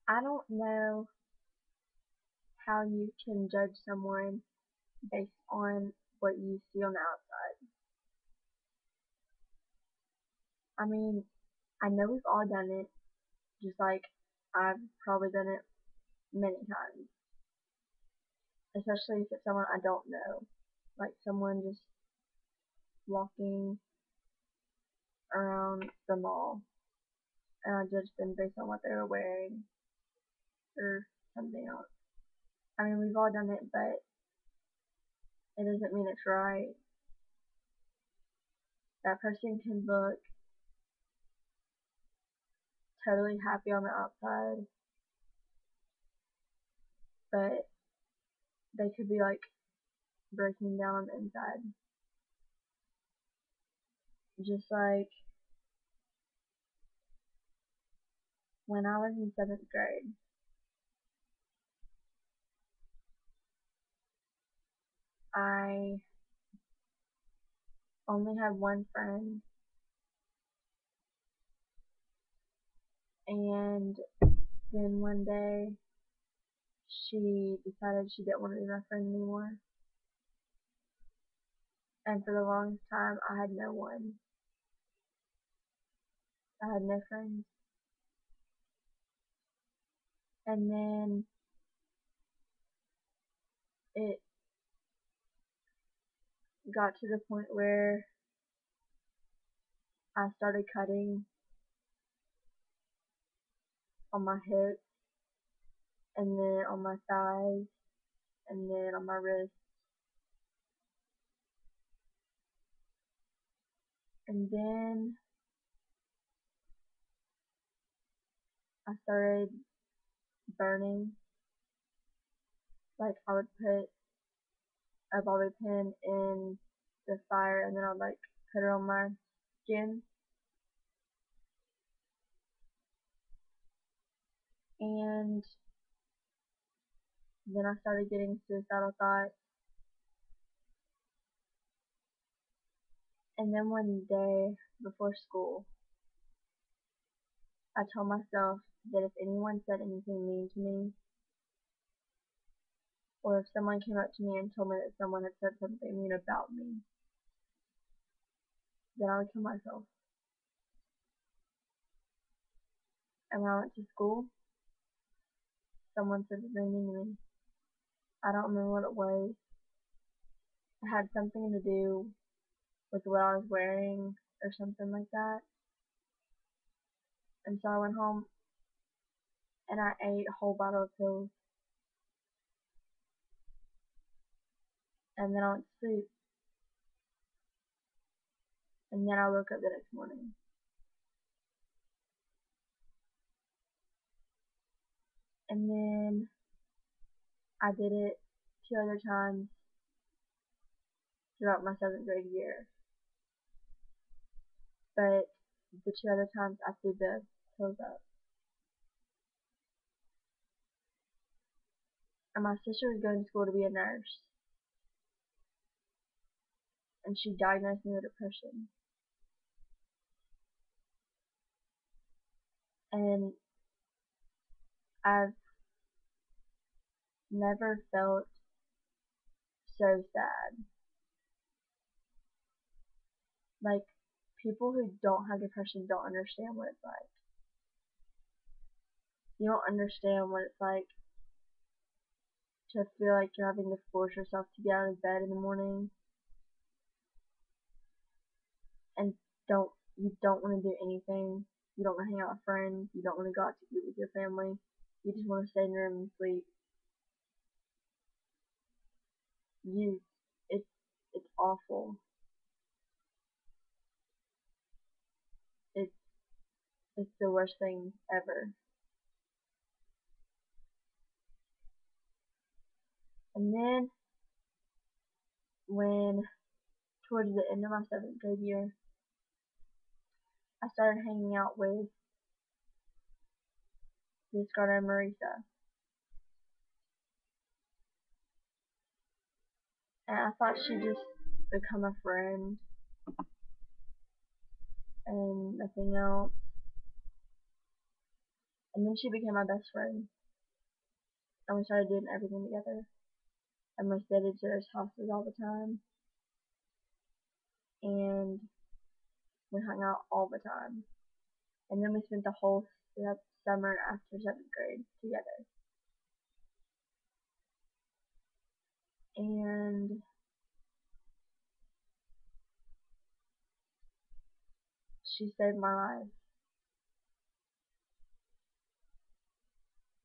I don't know how you can judge someone based on what you see on the outside. I mean, I know we've all done it, just like I've probably done it many times, especially if it's someone I don't know, like someone just walking around the mall and I judge them based on what they were wearing or something else. I mean, we've all done it, but it doesn't mean it's right. That person can look totally happy on the outside, but they could be like breaking down on the inside. Just like when I was in seventh grade, I only had one friend, and then one day she decided she didn't want to be my friend anymore. And for the longest time, I had no one. I had no friends. And then it got to the point where I started cutting on my hips, and then on my thighs, and then on my wrists. And then I started burning. Like I would put a bobby pin in the fire and then I'd like put it on my skin. And then I started getting suicidal thoughts. And then one day before school, I told myself that if anyone said anything mean to me, or if someone came up to me and told me that someone had said something mean about me, then I would kill myself. And when I went to school, someone said something mean to me. I don't remember what it was. It had something to do with what I was wearing or something like that. And so I went home and I ate a whole bottle of pills. And then I went to sleep. And then I woke up the next morning. And then I did it 2 other times throughout my seventh grade year. But the 2 other times I threw the pills up. And my sister was going to school to be a nurse. And she diagnosed me with depression. And I've never felt so sad. Like, people who don't have depression don't understand what it's like. You don't understand what it's like to feel like you're having to force yourself to get out of bed in the morning and you don't want to do anything. You don't want to hang out with friends. You don't want to go out to eat with your family. You just want to stay in your room and sleep. You, it's it's awful. It's it's the worst thing ever. And then when towards the end of my seventh grade year, I started hanging out with this girl named Marisa, and I thought she'd just become a friend and nothing else. And then she became my best friend, and we started doing everything together. And we stayed at each other's houses all the time, and we hung out all the time. And then we spent the whole summer after 7th grade together. And she saved my life.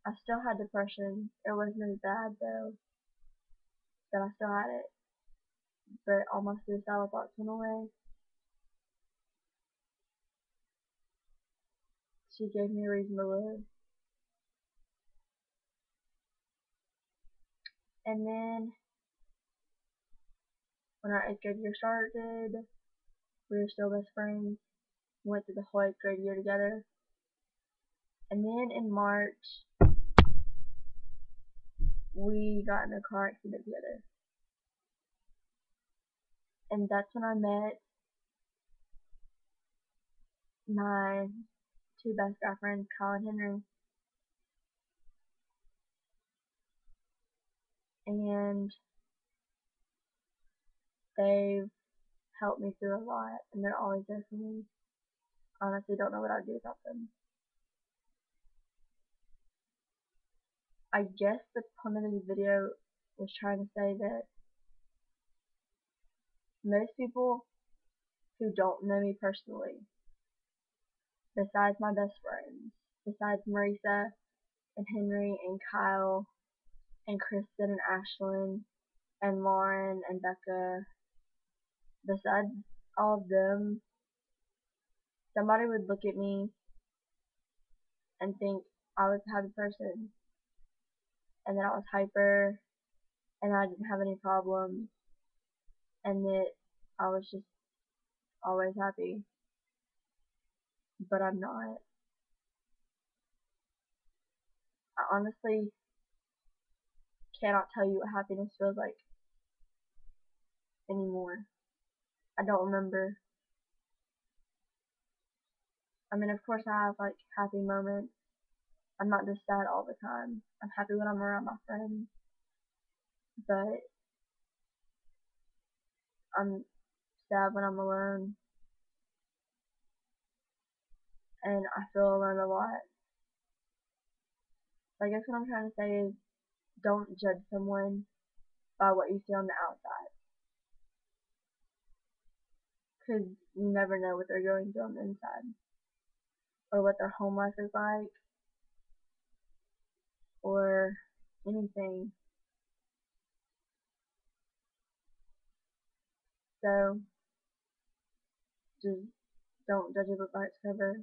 I still had depression. It wasn't as bad though, but I still had it. But all my suicidal thoughts went away. She gave me a reason to live. And then when our 8th grade year started, we were still best friends. We went through the whole 8th grade year together. And then in March, we got in a car accident together. And that's when I met my two best guy friends, Kyle and Henry. And they've helped me through a lot, and they're always there for me. Honestly, don't know what I'd do without them. I guess the point of this video was trying to say that most people who don't know me personally, besides my best friends, besides Marisa and Henry and Kyle and Kristen and Ashlyn and Lauren and Becca, besides all of them, somebody would look at me and think I was the happy person, and that I was hyper, and I didn't have any problems, and that I was just always happy. But I'm not. I honestly cannot tell you what happiness feels like anymore. I don't remember. I mean, of course I have like happy moments. I'm not just sad all the time. I'm happy when I'm around my friends, but I'm sad when I'm alone, and I feel alone a lot. So I guess what I'm trying to say is don't judge someone by what you see on the outside, because you never know what they're going through on the inside, or what their home life is like, or anything. So just don't judge a book by its cover.